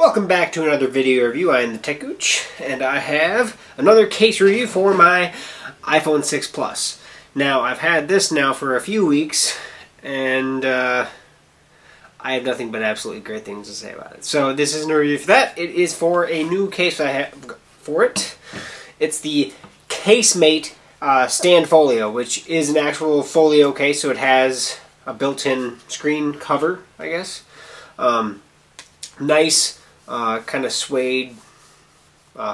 Welcome back to another video review. I am the techgooch, and I have another case review for my iPhone 6 Plus. Now, I've had this now for a few weeks, and I have nothing but absolutely great things to say about it. So this isn't a review for that. It is for a new case I have for it. It's the Casemate Stand Folio, which is an actual folio case, so it has a built-in screen cover, I guess. Nice kind of suede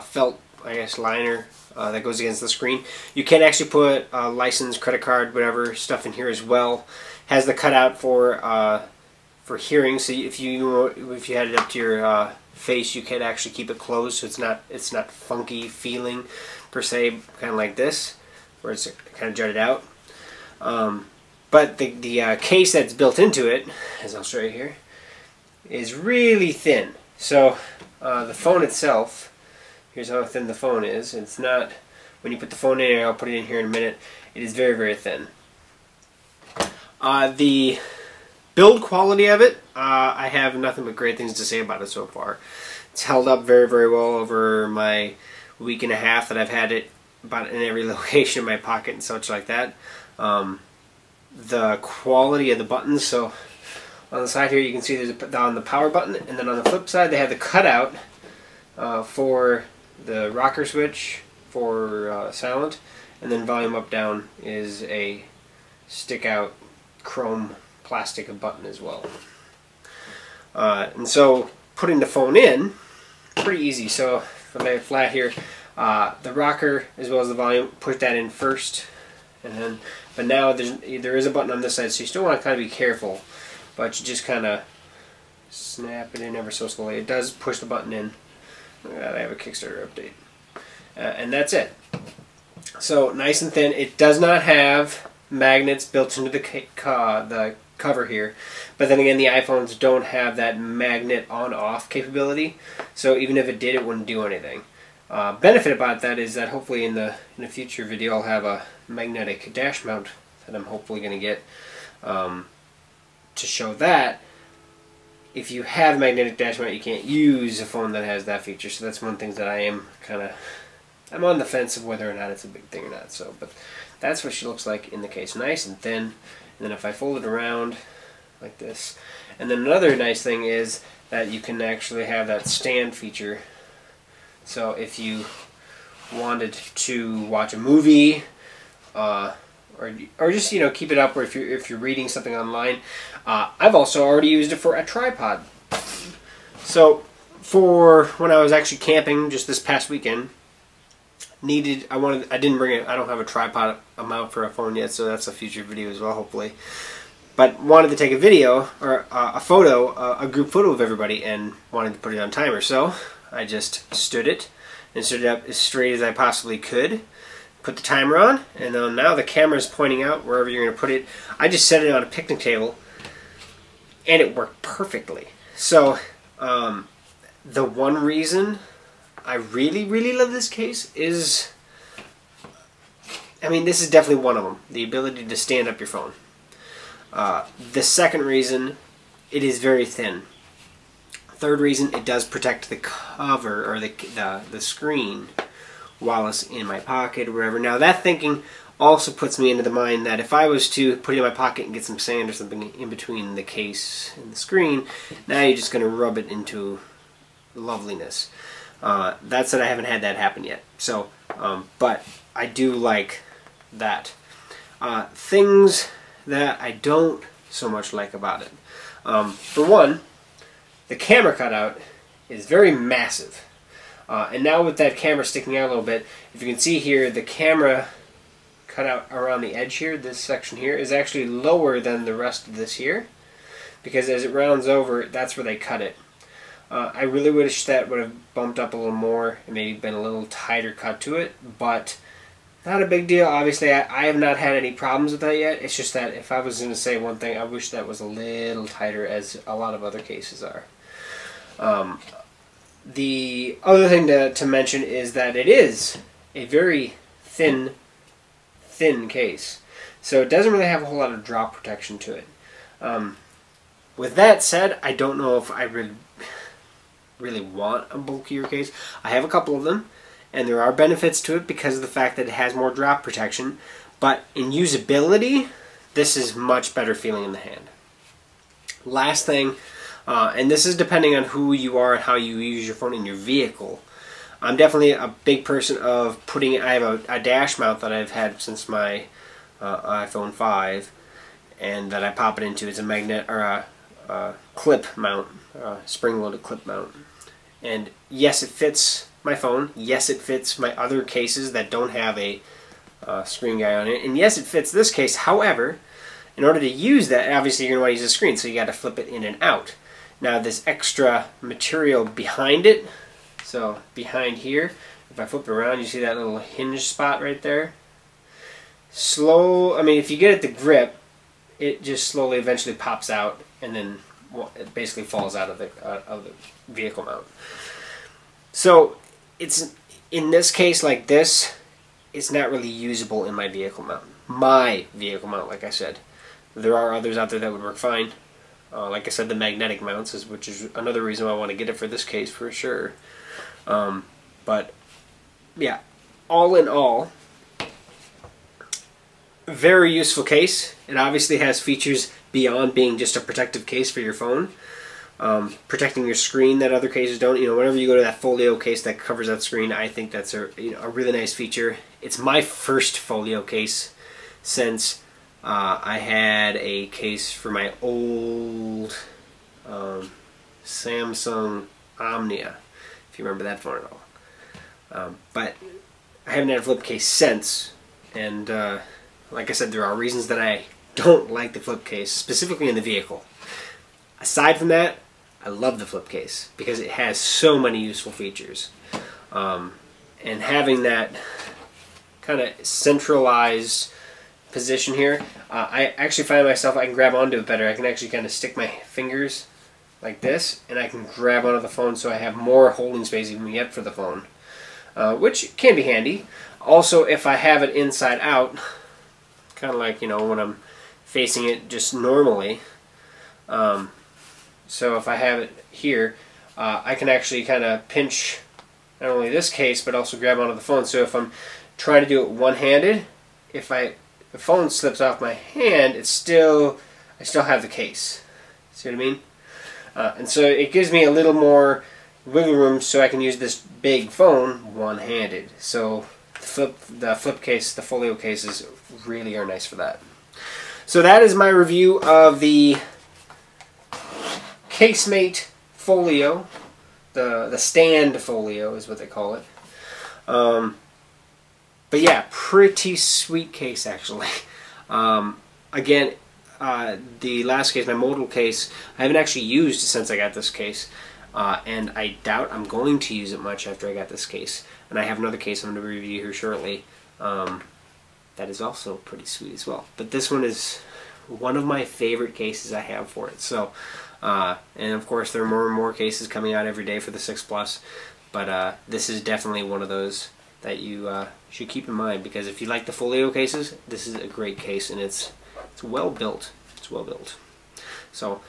felt, I guess, liner that goes against the screen. You can actually put a license, credit card, whatever stuff in here as well. Has the cutout for hearing, so if you had it up to your face, you can actually keep it closed, so it's not funky feeling per se, kind of like this, where it's kind of jutted out. But the case that's built into it, as I'll show you here, is really thin. So the phone itself, here's how thin the phone is. It's not, when you put the phone in, I'll put it in here in a minute, it is very, very thin. The build quality of it, I have nothing but great things to say about it so far. It's held up very, very well over my week and a half that I've had it about in every location in my pocket and such like that. The quality of the buttons, so on the side here you can see there's on the power button, and then on the flip side they have the cutout for the rocker switch for silent, and then volume up down is a stick out chrome plastic button as well. And so putting the phone in, pretty easy. So if I lay it flat here, the rocker as well as the volume, put that in first, and then, but now there is a button on this side, so you still want to kind of be careful. But you just kind of snap it in ever so slowly. It does push the button in. I have a Kickstarter update. And that's it. So nice and thin. It does not have magnets built into the cover here. But then again, the iPhones don't have that magnet on-off capability. So even if it did, it wouldn't do anything. Benefit about that is that hopefully in the future video I'll have a magnetic dash mount that I'm hopefully going to get. To show that if you have magnetic dash mount, you can't use a phone that has that feature. So that's one of the things that I'm on the fence of whether or not it's a big thing or not. So, but that's what she looks like in the case, nice and thin. And then if I fold it around like this, and then another nice thing is that you can actually have that stand feature. So if you wanted to watch a movie, or just, you know, keep it up, or if you're reading something online. I've also already used it for a tripod. So for when I was actually camping just this past weekend, I didn't bring it. I don't have a tripod mount for a phone yet, so that's a future video as well, hopefully. But wanted to take a video or a photo, a group photo of everybody, and wanted to put it on timer. So I just stood it and stood it up as straight as I possibly could. Put the timer on, and then now the camera is pointing out wherever you're going to put it. I just set it on a picnic table, and it worked perfectly. So the one reason I really, really love this case is, I mean, this is definitely one of them, the ability to stand up your phone. The second reason, it is very thin. Third reason, it does protect the cover, or the screen, while it's in my pocket or wherever. Now that thinking also puts me into the mind that if I was to put it in my pocket and get some sand or something in between the case and the screen, now you're just going to rub it into loveliness. That said, I haven't had that happen yet. So, but I do like that. Things that I don't so much like about it. For one, the camera cutout is very massive. And now with that camera sticking out a little bit, if you can see here, the camera cut out around the edge here, this section here, is actually lower than the rest of this here, because as it rounds over, that's where they cut it. I really wish that would have bumped up a little more and maybe been a little tighter cut to it, but not a big deal. Obviously, I have not had any problems with that yet. It's just that if I was going to say one thing, I wish that was a little tighter, as a lot of other cases are. The other thing to mention is that it is a very thin case. So it doesn't really have a whole lot of drop protection to it. With that said, I don't know if I really want a bulkier case. I have a couple of them, and there are benefits to it because of the fact that it has more drop protection. But in usability, this is much better feeling in the hand. Last thing, and this is depending on who you are and how you use your phone in your vehicle. I'm definitely a big person of putting, I have a dash mount that I've had since my iPhone 5, and that I pop it into. It's a magnet, or a clip mount, spring-loaded clip mount. And yes, it fits my phone. Yes, it fits my other cases that don't have a screen guy on it. And yes, it fits this case. However, in order to use that, obviously you're going to want to use a screen, so you got to flip it in and out. Now, this extra material behind it, so behind here, if I flip it around, you see that little hinge spot right there? I mean, if you get it to grip, it just slowly eventually pops out, and then it basically falls out of the vehicle mount. So it's, in this case like this, it's not really usable in my vehicle mount. My vehicle mount, like I said. There are others out there that would work fine. Like I said, the magnetic mounts, which is another reason why I want to get it for this case for sure. But yeah, all in all, very useful case. It obviously has features beyond being just a protective case for your phone. Protecting your screen that other cases don't. You know, whenever you go to that Folio case that covers that screen, I think that's a really nice feature. It's my first Folio case since I had a case for my old Samsung Omnia, if you remember that phone at all. But I haven't had a flip case since, and like I said, there are reasons that I don't like the flip case, specifically in the vehicle. Aside from that, I love the flip case because it has so many useful features. And having that kind of centralized position here, I actually find myself, I can grab onto it better. I can actually kind of stick my fingers like this, and I can grab onto the phone, so I have more holding space even yet for the phone, which can be handy. Also, if I have it inside out, kind of like, you know, when I'm facing it just normally, so if I have it here, I can actually kind of pinch not only this case, but also grab onto the phone. So if I'm trying to do it one-handed, if the phone slips off my hand, I still have the case. See what I mean? And so it gives me a little more wiggle room, so I can use this big phone one-handed. So the flip case, the Folio cases, really are nice for that. So that is my review of the Casemate Folio. The stand Folio is what they call it. But yeah, pretty sweet case actually. Again, the last case, my modal case, I haven't actually used since I got this case. And I doubt I'm going to use it much after I got this case. And I have another case I'm going to review here shortly. That is also pretty sweet as well. But this one is one of my favorite cases I have for it. So, and of course there are more and more cases coming out every day for the 6 Plus. But this is definitely one of those that you should keep in mind, because if you like the Folio cases, this is a great case, and it's well built. It's well built. So,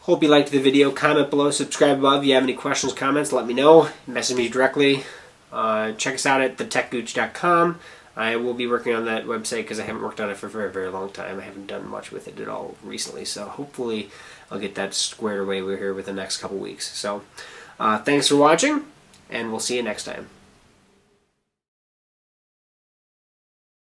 hope you liked the video. Comment below, subscribe above. If you have any questions, comments, let me know. Message me directly. Check us out at techgooch.com. I will be working on that website because I haven't worked on it for a very, very long time. I haven't done much with it at all recently, so hopefully I'll get that squared away here within the next couple weeks. So, thanks for watching, and we'll see you next time.